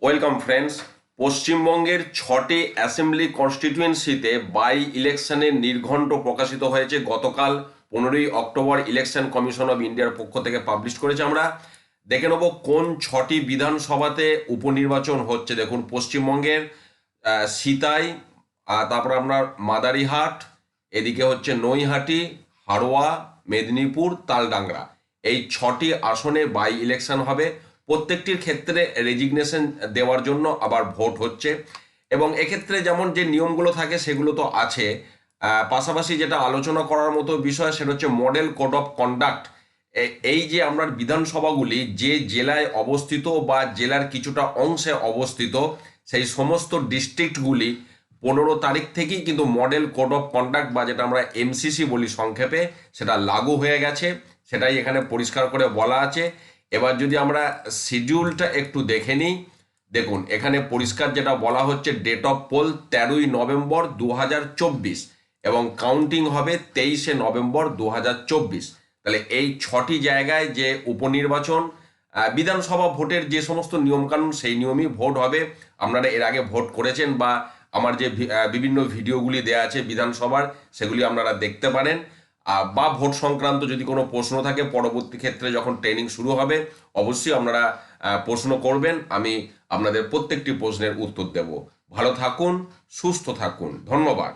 Welcome friends. পশ্চিমবঙ্গের 6টি assembly কনস্টিটিউয়েন্সিতে by ইলেকশনের নির্ঘণ্ট প্রকাশিত হয়েছে গতকাল 15ই অক্টোবর। ইলেকশন কমিশন অফ ইন্ডিয়ার পক্ষ থেকে পাবলিশ করেছে। আমরা দেখে নেব কোন 6টি বিধানসভাতে উপনির্বাচন হচ্ছে। দেখুন, পশ্চিমবঙ্গের সিতাই, তারপর আপনার মাদারিহাট, এদিকে হচ্ছে নৈহাটি, হাড়োয়া, মেদিনীপুর, তালডাংরা, এই 6টি আসনে বাই ইলেকশন হবে। প্রত্যেকটির ক্ষেত্রে রেজিগনেশন দেওয়ার জন্য আবার ভোট হচ্ছে, এবং এক্ষেত্রে যেমন যে নিয়মগুলো থাকে সেগুলো তো আছে। পাশাপাশি যেটা আলোচনা করার মতো বিষয় সেটা হচ্ছে মডেল কোড অফ কন্ডাক্ট। এই যে আমরা বিধানসভাগুলি যে জেলায় অবস্থিত বা জেলার কিছুটা অংশে অবস্থিত, সেই সমস্ত ডিস্ট্রিক্টগুলি 15 তারিখ থেকেই কিন্তু মডেল কোড অফ কন্ডাক্ট বা যেটা আমরা এমসিসি বলি সংক্ষেপে, সেটা লাগু হয়ে গেছে। সেটাই এখানে পরিষ্কার করে বলা আছে। এবার যদি আমরা শিডিউলটা একটু দেখে নিই, দেখুন এখানে পরিষ্কার যেটা বলা হচ্ছে, ডেট অফ পোল 13ই নভেম্বর 2024 এবং কাউন্টিং হবে 23শে নভেম্বর 2024। তাহলে এই 6টি জায়গায় যে উপনির্বাচন, বিধানসভা ভোটের যে সমস্ত নিয়মকানুন সেই নিয়মই ভোট হবে। আপনারা এর আগে ভোট করেছেন বা আমার যে বিভিন্ন ভিডিওগুলি দেয়া আছে বিধানসভার, সেগুলি আপনারা দেখতে পারেন। বা ভোট সংক্রান্ত যদি কোনো প্রশ্ন থাকে পরবর্তী ক্ষেত্রে যখন ট্রেনিং শুরু হবে, অবশ্যই আপনারা প্রশ্ন করবেন। আমি আপনাদের প্রত্যেকটি প্রশ্নের উত্তর দেব। ভালো থাকুন, সুস্থ থাকুন, ধন্যবাদ।